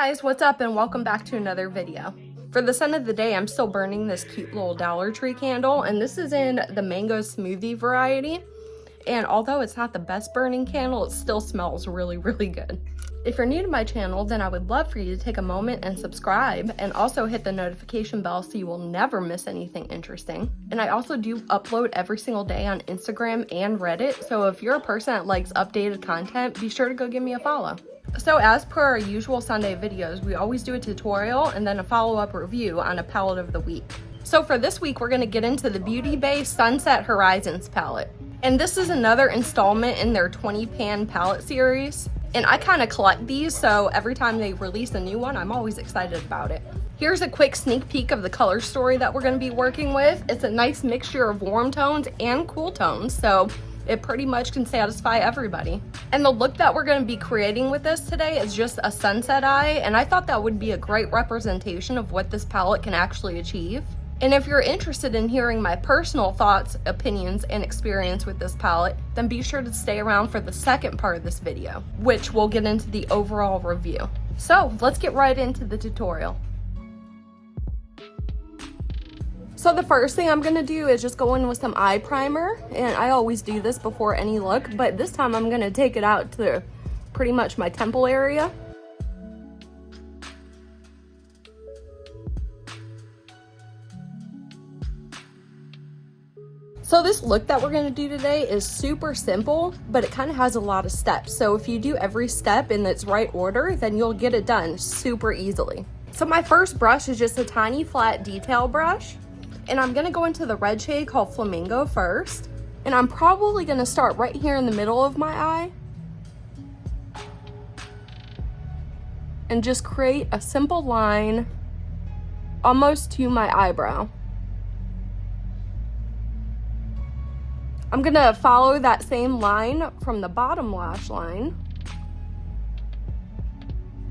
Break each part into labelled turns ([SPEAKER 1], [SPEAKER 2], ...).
[SPEAKER 1] guys, what's up and welcome back to another video. For the scent of the day, I'm still burning this cute little Dollar Tree candle, and this is in the mango smoothie variety. And although it's not the best burning candle, it still smells really good. If you're new to my channel, then I would love for you to take a moment and subscribe, and also hit the notification bell so you will never miss anything interesting. And I also do upload every single day on Instagram and Reddit, so if you're a person that likes updated content, be sure to go give me a follow. So as per our usual Sunday videos, we always do a tutorial and then a follow-up review on a palette of the week. So for this week, we're going to get into the Beauty Bay Sunset Horizons palette. And this is another installment in their 20 pan palette series. And I kind of collect these, so every time they release a new one, I'm always excited about it. Here's a quick sneak peek of the color story that we're going to be working with. It's a nice mixture of warm tones and cool tones, so it pretty much can satisfy everybody. And the look that we're going to be creating with this today is just a sunset eye, and I thought that would be a great representation of what this palette can actually achieve. And if you're interested in hearing my personal thoughts, opinions, and experience with this palette, then be sure to stay around for the second part of this video, which will get into the overall review. So let's get right into the tutorial. So the first thing I'm gonna do is just go in with some eye primer, and I always do this before any look, but this time I'm gonna take it out to pretty much my temple area. So this look that we're gonna do today is super simple, but it kind of has a lot of steps. So if you do every step in its right order, then you'll get it done super easily. So my first brush is just a tiny flat detail brush. And I'm gonna go into the red shade called Flamingo first. And I'm probably gonna start right here in the middle of my eye. And just create a simple line almost to my eyebrow. I'm gonna follow that same line from the bottom lash line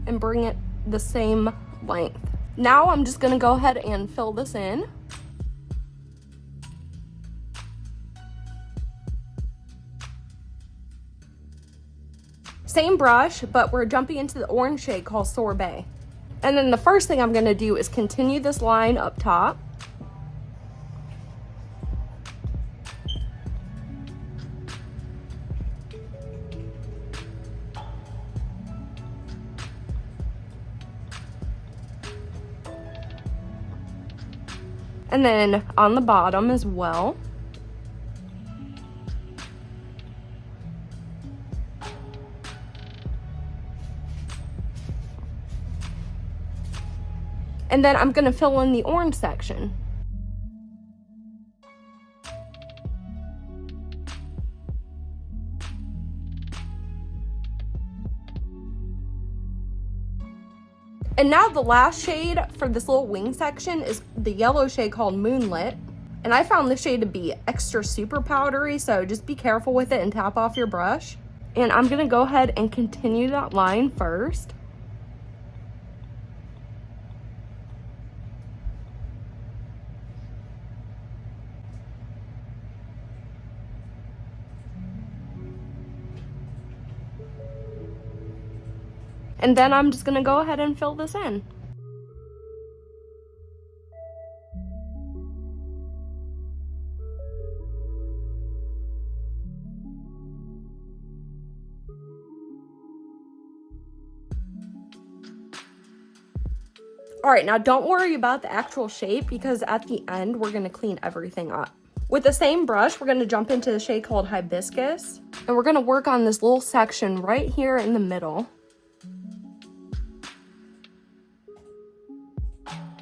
[SPEAKER 1] and bring it the same length. Now I'm just gonna go ahead and fill this in. Same brush, but we're jumping into the orange shade called Sorbet. And then the first thing I'm gonna do is continue this line up top. And then on the bottom as well. And then I'm gonna fill in the orange section. And now the last shade for this little wing section is the yellow shade called Moonlit. And I found this shade to be extra super powdery, so just be careful with it and tap off your brush. And I'm gonna go ahead and continue that line first. And then I'm just gonna go ahead and fill this in. All right, now don't worry about the actual shape because at the end, we're gonna clean everything up. With the same brush, we're gonna jump into the shade called Hibiscus, and we're gonna work on this little section right here in the middle.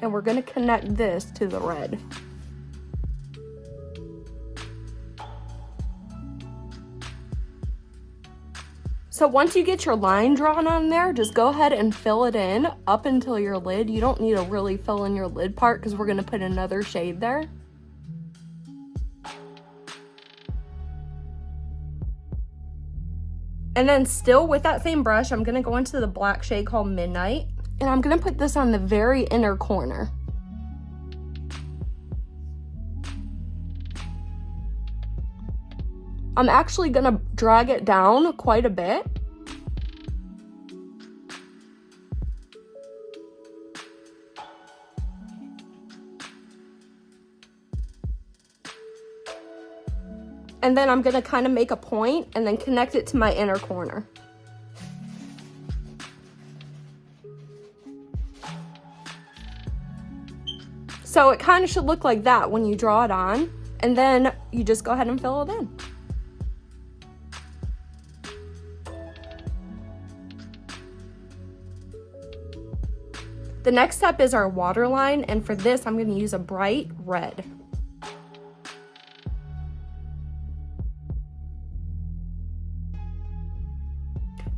[SPEAKER 1] And we're gonna connect this to the red. So once you get your line drawn on there, just go ahead and fill it in up until your lid. You don't need to really fill in your lid part because we're gonna put another shade there. And then still with that same brush, I'm gonna go into the black shade called Midnight. And I'm gonna put this on the very inner corner. I'm actually gonna drag it down quite a bit. And then I'm gonna kind of make a point and then connect it to my inner corner. So it kind of should look like that when you draw it on, and then you just go ahead and fill it in. The next step is our waterline, and for this I'm going to use a bright red.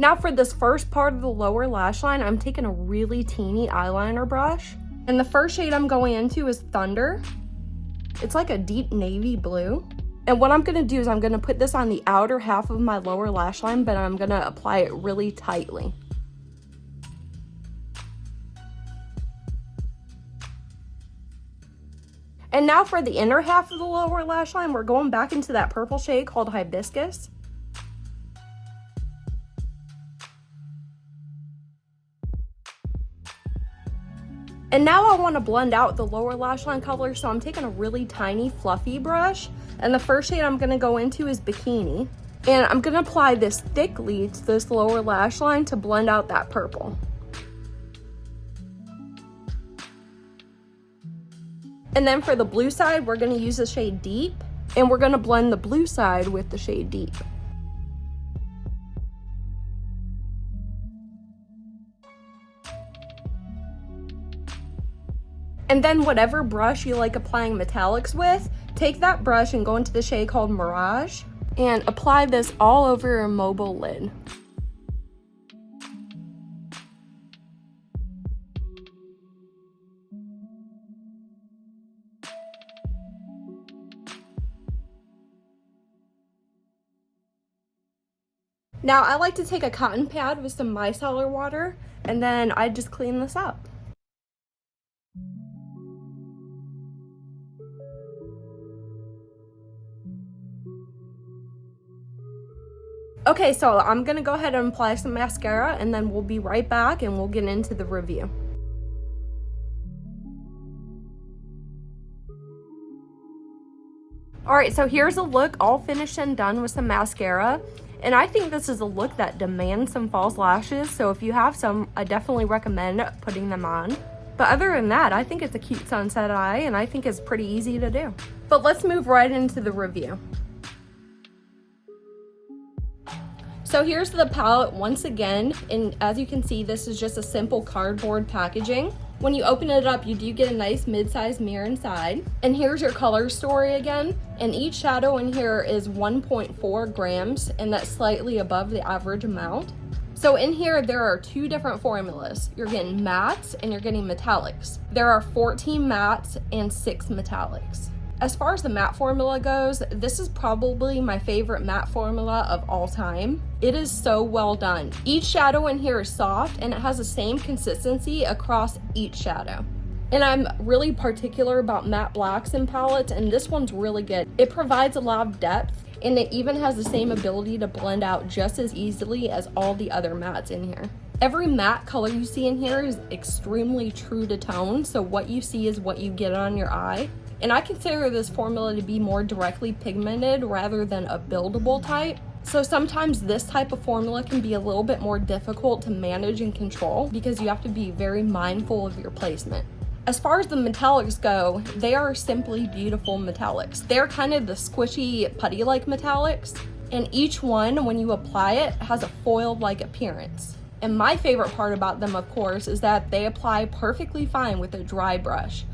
[SPEAKER 1] Now for this first part of the lower lash line, I'm taking a really teeny eyeliner brush, and the first shade I'm going into is Thunder. It's like a deep navy blue. And what I'm going to do is I'm going to put this on the outer half of my lower lash line, but I'm going to apply it really tightly. And now for the inner half of the lower lash line, we're going back into that purple shade called Hibiscus. And now I want to blend out the lower lash line color, so I'm taking a really tiny fluffy brush, and the first shade I'm going to go into is Bikini. And I'm going to apply this thickly to this lower lash line to blend out that purple. And then for the blue side, we're going to use the shade Deep, and we're going to blend the blue side with the shade Deep. And then whatever brush you like applying metallics with, take that brush and go into the shade called Mirage, and apply this all over your mobile lid. Now I like to take a cotton pad with some micellar water, and then I just clean this up. Okay, so I'm gonna go ahead and apply some mascara, and then we'll be right back and we'll get into the review. Alright, so here's a look all finished and done with some mascara. And I think this is a look that demands some false lashes, so if you have some, I definitely recommend putting them on. But other than that, I think it's a cute sunset eye, and I think it's pretty easy to do. But let's move right into the review. So here's the palette once again, and as you can see, this is just a simple cardboard packaging. When you open it up, you do get a nice mid-sized mirror inside. And here's your color story again. And each shadow in here is 1.4 grams, and that's slightly above the average amount. So in here, there are two different formulas. You're getting mattes and you're getting metallics. There are 14 mattes and 6 metallics. As far as the matte formula goes, this is probably my favorite matte formula of all time. It is so well done. Each shadow in here is soft, and it has the same consistency across each shadow. And I'm really particular about matte blacks in palettes, and this one's really good. It provides a lot of depth, and it even has the same ability to blend out just as easily as all the other mattes in here. Every matte color you see in here is extremely true to tone, so what you see is what you get on your eye. And I consider this formula to be more directly pigmented rather than a buildable type. So sometimes this type of formula can be a little bit more difficult to manage and control because you have to be very mindful of your placement. As far as the metallics go, they are simply beautiful metallics. They're kind of the squishy putty-like metallics, and each one, when you apply it, has a foiled-like appearance. And my favorite part about them, of course, is that they apply perfectly fine with a dry brush.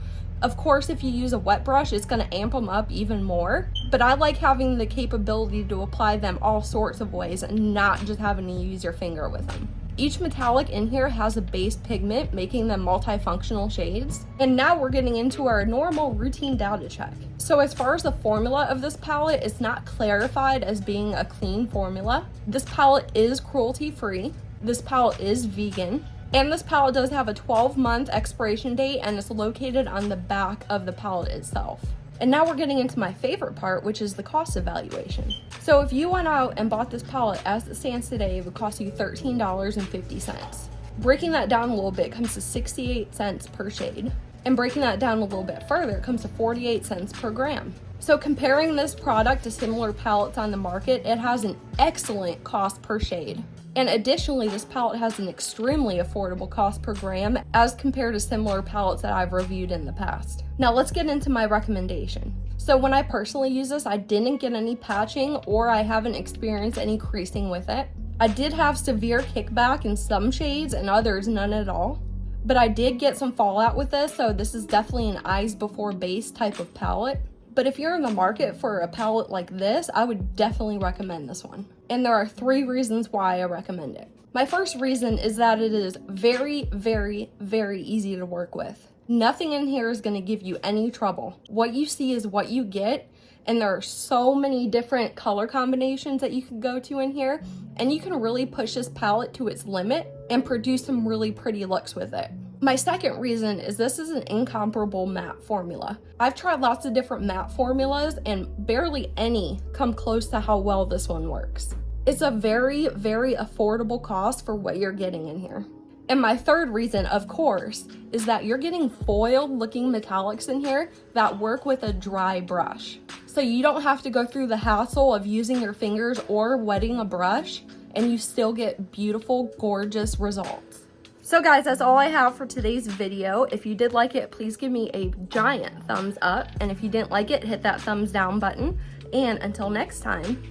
[SPEAKER 1] Of course, if you use a wet brush, it's going to amp them up even more, but I like having the capability to apply them all sorts of ways and not just having to use your finger with them. Each metallic in here has a base pigment, making them multifunctional shades. And now we're getting into our normal routine data check. So as far as the formula of this palette, it's not clarified as being a clean formula. This palette is cruelty-free. This palette is vegan. And this palette does have a 12-month expiration date, and it's located on the back of the palette itself. And now we're getting into my favorite part, which is the cost evaluation. So if you went out and bought this palette as it stands today, it would cost you $13.50. Breaking that down a little bit comes to 68 cents per shade. And breaking that down a little bit further, it comes to 48 cents per gram. So comparing this product to similar palettes on the market, it has an excellent cost per shade. And additionally, this palette has an extremely affordable cost per gram as compared to similar palettes that I've reviewed in the past. Now let's get into my recommendation. So when I personally use this, I didn't get any patching or I haven't experienced any creasing with it. I did have severe kickback in some shades and others none at all. But I did get some fallout with this, so this is definitely an eyes before base type of palette. But if you're in the market for a palette like this, I would definitely recommend this one. And there are 3 reasons why I recommend it. My first reason is that it is very, very, very easy to work with. Nothing in here is going to give you any trouble. What you see is what you get, and there are so many different color combinations that you can go to in here, and you can really push this palette to its limit and produce some really pretty looks with it. My second reason is this is an incomparable matte formula. I've tried lots of different matte formulas and barely any come close to how well this one works. It's a very, very affordable cost for what you're getting in here. And my third reason, of course, is that you're getting foiled looking metallics in here that work with a dry brush. So you don't have to go through the hassle of using your fingers or wetting a brush, and you still get beautiful, gorgeous results. So guys, that's all I have for today's video. If you did like it, please give me a giant thumbs up. And if you didn't like it, hit that thumbs down button. And until next time,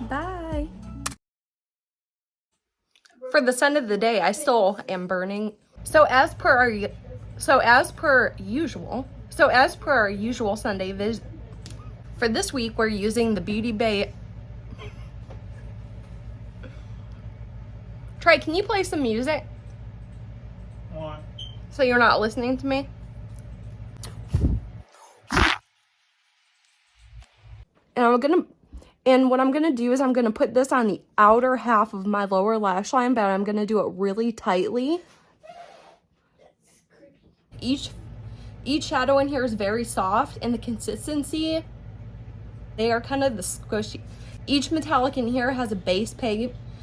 [SPEAKER 1] bye. For the scent of the day, I still am burning. So as per our usual Sunday visit, for this week, we're using the Beauty Bay. Trey, can you play some music?
[SPEAKER 2] Why?
[SPEAKER 1] So you're not listening to me? And what I'm gonna do is I'm gonna put this on the outer half of my lower lash line, but I'm gonna do it really tightly. Each shadow in here is very soft, and the consistency, they are kind of the squishy. Each metallic in here has a base pigment